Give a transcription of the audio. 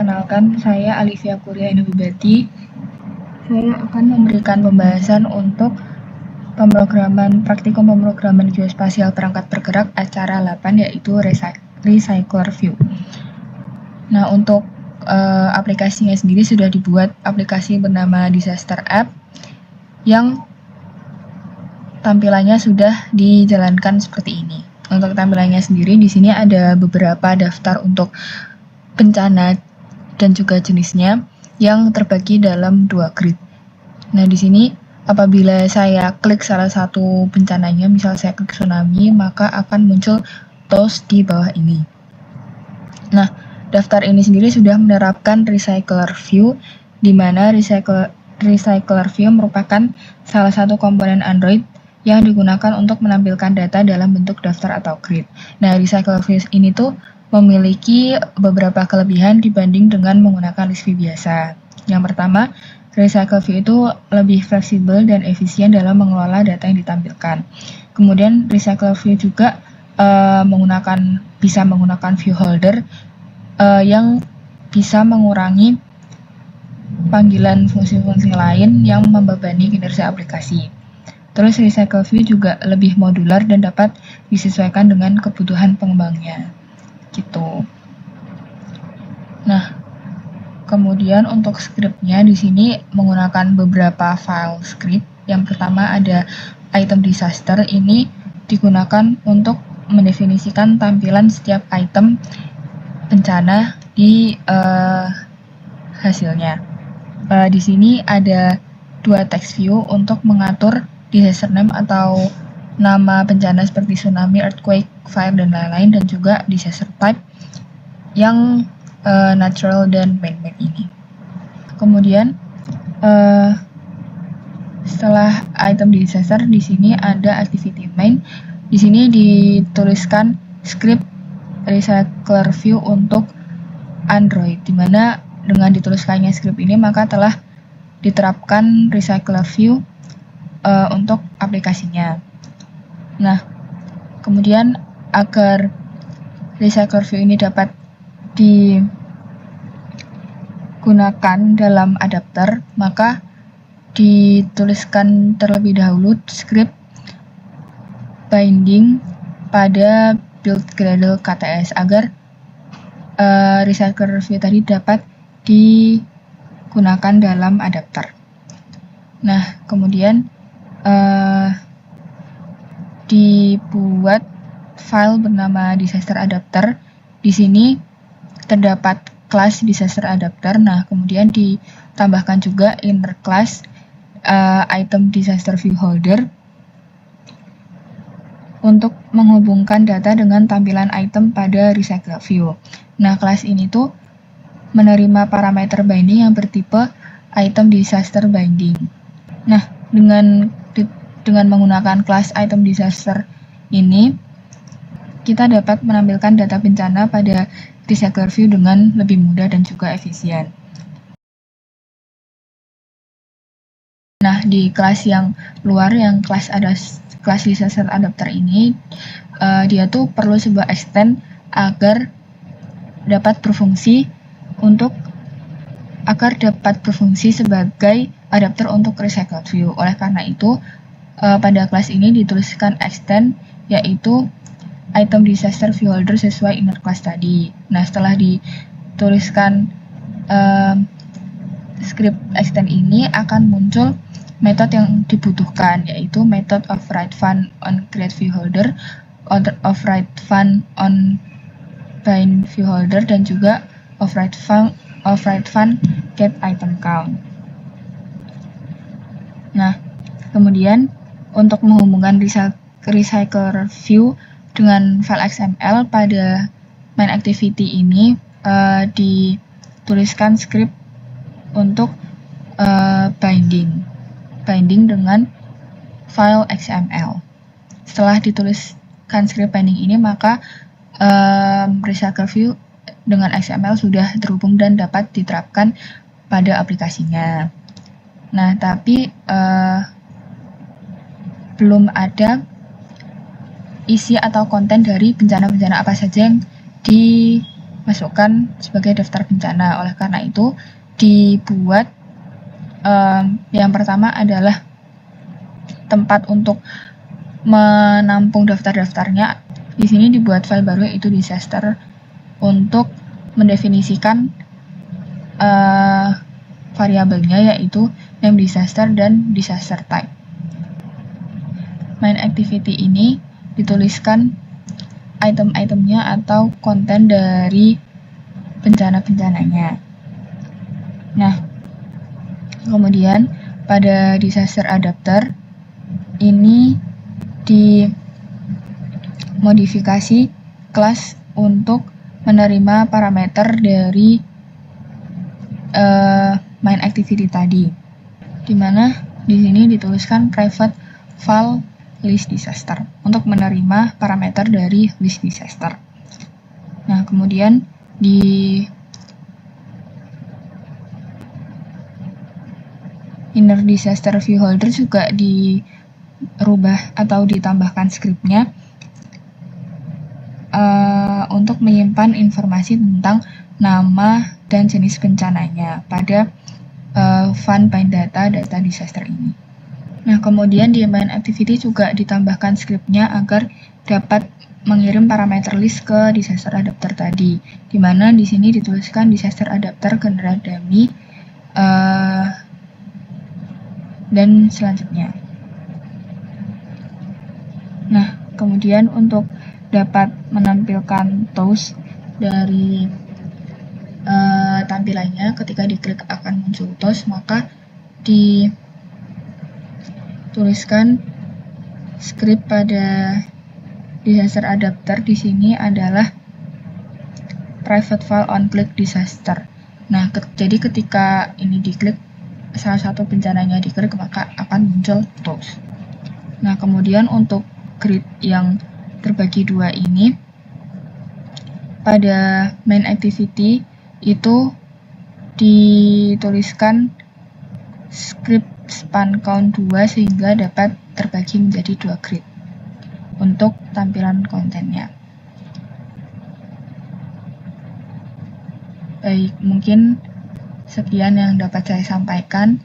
Perkenalkan, saya Alivia Kuria Inubibati. Saya akan memberikan pembahasan untuk praktikum pemrograman geospasial perangkat bergerak acara 8, yaitu Recycler View. Nah, untuk aplikasinya sendiri sudah dibuat aplikasi bernama Disaster App yang tampilannya sudah dijalankan seperti ini. Untuk tampilannya sendiri di sini ada beberapa daftar untuk bencana dan juga jenisnya yang terbagi dalam 2 grid. Nah, di sini apabila saya klik salah satu bencananya, misal saya klik tsunami, maka akan muncul TOS di bawah ini. Nah, daftar ini sendiri sudah menerapkan Recycler View, di mana Recycler View merupakan salah satu komponen Android yang digunakan untuk menampilkan data dalam bentuk daftar atau grid. Nah, Recycler View ini tuh memiliki beberapa kelebihan dibanding dengan menggunakan list view biasa. Yang pertama, Recycler View itu lebih fleksibel dan efisien dalam mengelola data yang ditampilkan. Kemudian Recycler View juga bisa menggunakan view holder yang bisa mengurangi panggilan fungsi-fungsi lain yang membebani kinerja aplikasi. Terus Recycler View juga lebih modular dan dapat disesuaikan dengan kebutuhan pengembangnya. Gitu. Nah, kemudian untuk scriptnya di sini menggunakan beberapa file script. Yang pertama ada item disaster, ini digunakan untuk mendefinisikan tampilan setiap item bencana di hasilnya. Di sini ada 2 text view untuk mengatur disaster name atau nama bencana seperti tsunami, earthquake, fire, dan lain-lain, dan juga disaster type yang natural dan man-made ini. Kemudian setelah item disaster, di sini ada activity main. Di sini dituliskan script Recycler View untuk Android, dimana dengan dituliskannya script ini maka telah diterapkan Recycler View untuk aplikasinya. Nah, kemudian agar Recycler View ini dapat digunakan dalam adapter, maka dituliskan terlebih dahulu script binding pada build Gradle KTS agar Recycler View tadi dapat digunakan dalam adapter. Nah, kemudian dibuat file bernama disaster adapter. Di sini terdapat kelas disaster adapter. Nah, kemudian ditambahkan juga inner class item disaster view holder untuk menghubungkan data dengan tampilan item pada Recycler View. Nah, kelas ini tuh menerima parameter binding yang bertipe item disaster binding. Nah, dengan menggunakan kelas item disaster ini, kita dapat menampilkan data bencana pada Recycler View dengan lebih mudah dan juga efisien. Nah, di kelas yang luar, yang kelas disaster adapter ini, dia tuh perlu sebuah extend agar dapat berfungsi sebagai adapter untuk Recycler View. Oleh karena itu, pada kelas ini dituliskan extend, yaitu item disaster view holder sesuai inner class tadi. Nah, setelah dituliskan script extend ini akan muncul metode yang dibutuhkan, yaitu method of write fun on create view holder, of write fun on bind view holder, dan juga of write fun get item count. Nah, kemudian untuk menghubungkan Recycler View dengan file XML pada main activity ini dituliskan script untuk binding dengan file XML. Setelah dituliskan script binding ini, maka Recycler View dengan XML sudah terhubung dan dapat diterapkan pada aplikasinya. Nah, tapi belum ada isi atau konten dari bencana-bencana apa saja yang masukkan sebagai daftar bencana. Oleh karena itu dibuat yang pertama adalah tempat untuk menampung daftar-daftarnya. Di sini dibuat file baru yaitu disaster untuk mendefinisikan variabelnya yaitu name disaster dan disaster type. Main activity ini dituliskan item-itemnya atau konten dari bencana-bencananya. Nah, kemudian pada disaster adapter ini dimodifikasi kelas untuk menerima parameter dari main activity tadi, dimana di sini dituliskan private file list disaster untuk menerima parameter dari list disaster. Nah, kemudian di inner disaster view holder juga dirubah atau ditambahkan skripnya untuk menyimpan informasi tentang nama dan jenis bencananya pada fun bind data disaster ini. Nah, kemudian di main activity juga ditambahkan skripnya agar dapat mengirim parameter list ke disaster adapter tadi, di mana di sini dituliskan disaster adapter generate dummy dan selanjutnya. Nah, kemudian untuk dapat menampilkan tools dari tampilannya, ketika diklik akan muncul tools, maka dituliskan script pada disaster adapter di sini adalah private file on click disaster. Nah, jadi ketika ini diklik, salah satu bencananya diklik, maka akan muncul tools. Nah, kemudian untuk grid yang terbagi dua ini, pada main activity itu dituliskan script span count 2 sehingga dapat terbagi menjadi 2 grid untuk tampilan kontennya. Baik, mungkin sekian yang dapat saya sampaikan.